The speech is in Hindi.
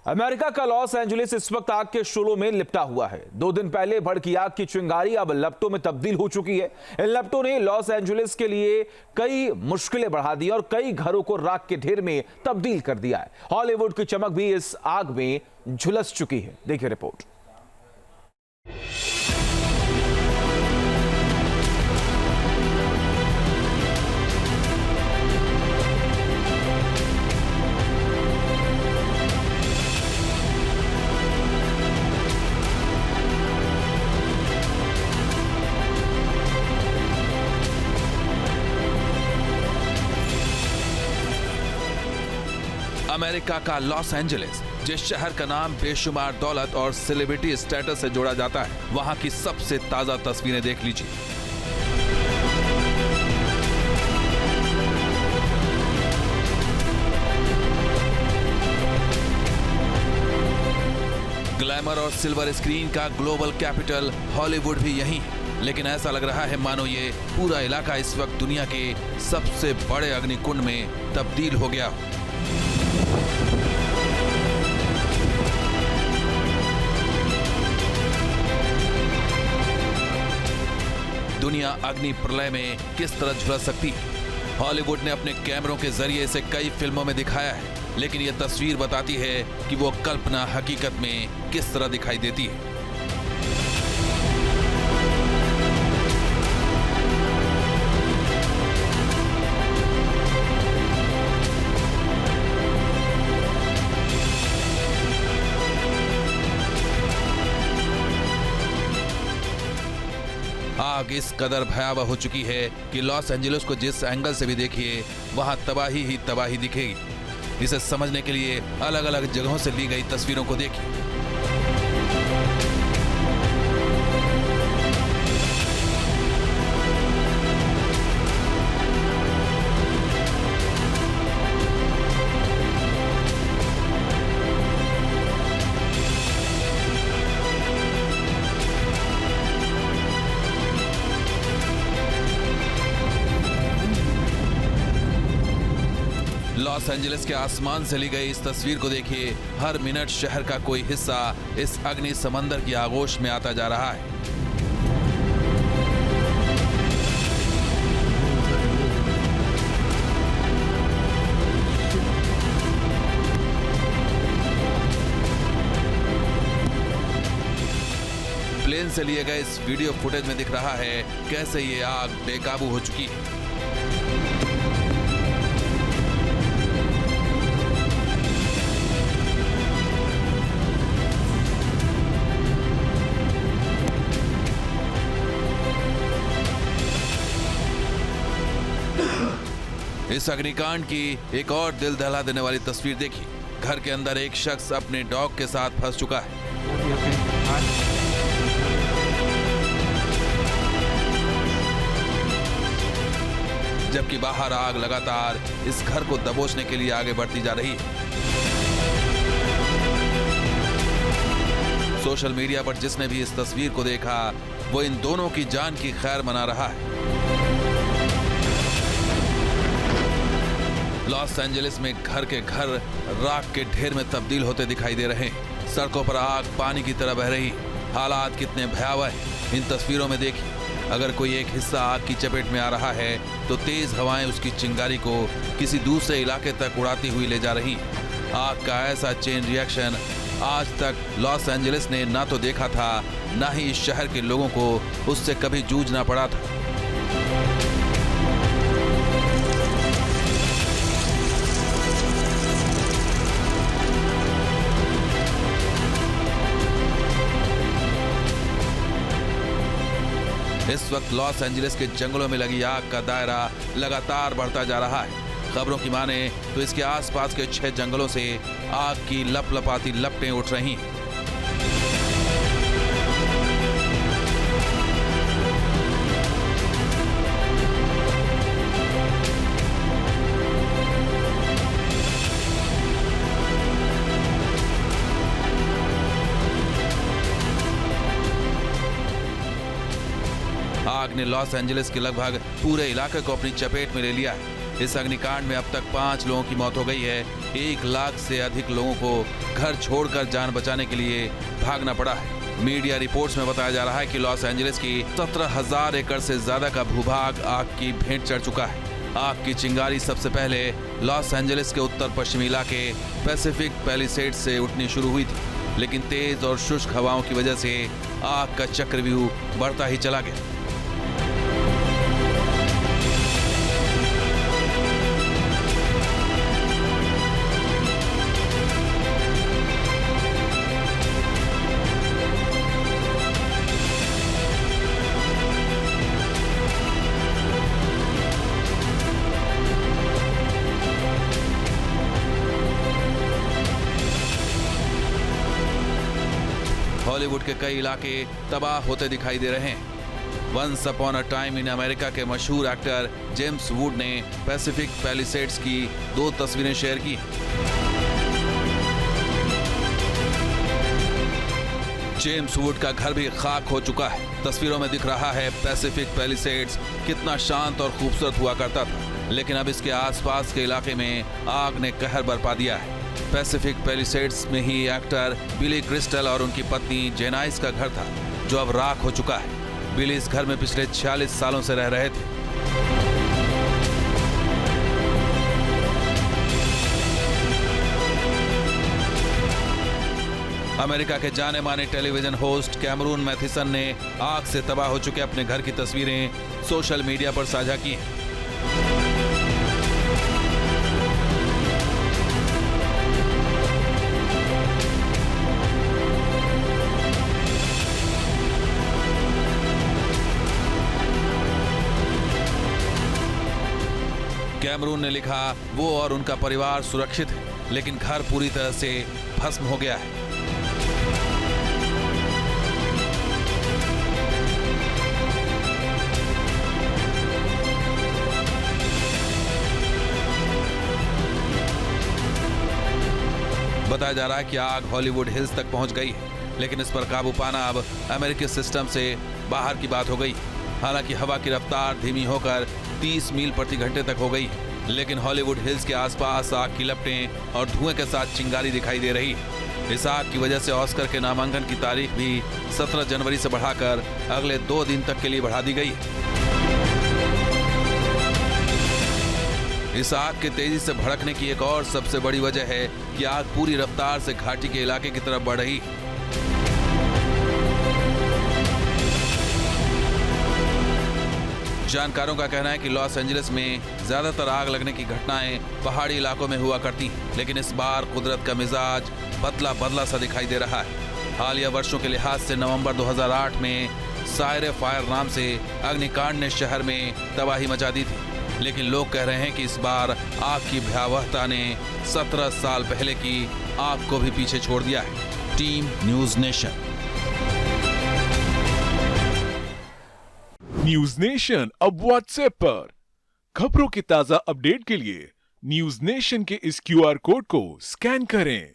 अमेरिका का लॉस एंजलिस इस वक्त आग के शोलों में लिपटा हुआ है। 2 दिन पहले भड़की आग की चिंगारी अब लपटों में तब्दील हो चुकी है। इन लपटों ने लॉस एंजलिस के लिए कई मुश्किलें बढ़ा दी और कई घरों को राख के ढेर में तब्दील कर दिया है। हॉलीवुड की चमक भी इस आग में झुलस चुकी है। देखिए रिपोर्ट। अमेरिका का लॉस एंजलिस, जिस शहर का नाम बेशुमार दौलत और सेलिब्रिटी स्टेटस से जोड़ा जाता है, वहां की सबसे ताजा तस्वीरें देख लीजिए। ग्लैमर और सिल्वर स्क्रीन का ग्लोबल कैपिटल हॉलीवुड भी यही है, लेकिन ऐसा लग रहा है मानो ये पूरा इलाका इस वक्त दुनिया के सबसे बड़े अग्निकुंड में तब्दील हो गया हो। दुनिया अग्नि प्रलय में किस तरह झुलस सकती है? हॉलीवुड ने अपने कैमरों के जरिए इसे कई फिल्मों में दिखाया है, लेकिन यह तस्वीर बताती है कि वो कल्पना हकीकत में किस तरह दिखाई देती है। आग इस कदर भयावह हो चुकी है कि लॉस एंजलिस को जिस एंगल से भी देखिए वहां तबाही ही तबाही दिखेगी। इसे समझने के लिए अलग अलग जगहों से ली गई तस्वीरों को देखिए। लॉस एंजलिस के आसमान से ली गई इस तस्वीर को देखिए। हर मिनट शहर का कोई हिस्सा इस अग्नि समंदर की आगोश में आता जा रहा है। प्लेन से लिए गए इस वीडियो फुटेज में दिख रहा है कैसे ये आग बेकाबू हो चुकी है। इस अग्निकांड की एक और दिल दहला देने वाली तस्वीर देखिए। घर के अंदर एक शख्स अपने डॉग के साथ फंस चुका है। जबकि बाहर आग लगातार इस घर को दबोचने के लिए आगे बढ़ती जा रही है। सोशल मीडिया पर जिसने भी इस तस्वीर को देखा वो इन दोनों की जान की खैर मना रहा है। लॉस एंजलिस में घर के घर राख के ढेर में तब्दील होते दिखाई दे रहे हैं। सड़कों पर आग पानी की तरह बह रही। हालात कितने भयावह हैं इन तस्वीरों में देखिए। अगर कोई एक हिस्सा आग की चपेट में आ रहा है तो तेज हवाएं उसकी चिंगारी को किसी दूसरे इलाके तक उड़ाती हुई ले जा रही हैं। आग का ऐसा चेन रिएक्शन आज तक लॉस एंजलिस ने ना तो देखा था, ना ही इस शहर के लोगों को उससे कभी जूझना पड़ा था। इस वक्त लॉस एंजलिस के जंगलों में लगी आग का दायरा लगातार बढ़ता जा रहा है। खबरों की माने तो इसके आसपास के 6 जंगलों से आग की लपलपाती लपटें उठ रही हैं। आग ने लॉस एंजलिस के लगभग पूरे इलाके को अपनी चपेट में ले लिया है। इस अग्निकांड में अब तक 5 लोगों की मौत हो गई है 1 लाख से अधिक लोगों को घर छोड़कर जान बचाने के लिए भागना पड़ा है। मीडिया रिपोर्ट्स में बताया जा रहा है कि लॉस एंजलिस की 17,000 एकड़ से ज्यादा का भूभाग आग की भेंट चढ़ चुका है। आग की चिंगारी सबसे पहले लॉस एंजलिस के उत्तर पश्चिमी इलाके पैसिफिक पैलिसेड से उठनी शुरू हुई थी, लेकिन तेज और शुष्क हवाओं की वजह से आग का चक्रव्यूह बढ़ता ही चला गया। हॉलीवुड के कई इलाके तबाह होते दिखाई दे रहे हैं। Once upon a time in America के मशहूर एक्टर जेम्स वुड ने पैसिफिक पैलिसेड्स की 2 तस्वीरें शेयर की। जेम्स वुड का घर भी खाक हो चुका है। तस्वीरों में दिख रहा है पैसिफिक पैलिसेड्स कितना शांत और खूबसूरत हुआ करता था, लेकिन अब इसके आसपास के इलाके में आग ने कहर बरपा दिया है। पैसिफिक पैलिसेड्स में ही एक्टर बिली क्रिस्टल और उनकी पत्नी जेनाइस का घर था, जो अब राख हो चुका है। बिली इस घर में पिछले 46 सालों से रह रहे थे। अमेरिका के जाने माने टेलीविजन होस्ट कैमरून मैथिसन ने आग से तबाह हो चुके अपने घर की तस्वीरें सोशल मीडिया पर साझा की हैं। कैमरून ने लिखा, वो और उनका परिवार सुरक्षित है, लेकिन घर पूरी तरह से भस्म हो गया है। बताया जा रहा है कि आग हॉलीवुड हिल्स तक पहुंच गई है, लेकिन इस पर काबू पाना अब अमेरिकी सिस्टम से बाहर की बात हो गई। हालांकि हवा की रफ्तार धीमी होकर 30 मील प्रति घंटे तक हो गई, लेकिन हॉलीवुड हिल्स के आसपास आग की लपटें और धुएं के साथ चिंगारी दिखाई दे रही है। इस आग की वजह से ऑस्कर के नामांकन की तारीख भी 17 जनवरी से बढ़ाकर अगले 2 दिन तक के लिए बढ़ा दी गई है। इस आग के तेजी से भड़कने की एक और सबसे बड़ी वजह है कि आग पूरी रफ्तार से घाटी के इलाके की तरफ बढ़ रही है। जानकारों का कहना है कि लॉस एंजलिस में ज्यादातर आग लगने की घटनाएं पहाड़ी इलाकों में हुआ करती हैं, लेकिन इस बार कुदरत का मिजाज बदला बदला सा दिखाई दे रहा है। हालिया वर्षों के लिहाज से नवंबर 2008 में सायरे फायर नाम से अग्निकांड ने शहर में तबाही मचा दी थी, लेकिन लोग कह रहे हैं कि इस बार आग की भयावहता ने 17 साल पहले की आग को भी पीछे छोड़ दिया है। Team news nation. News nation अब व्हाट्सएप पर खबरों के ताजा अपडेट के लिए न्यूज नेशन के इस QR कोड को स्कैन करें।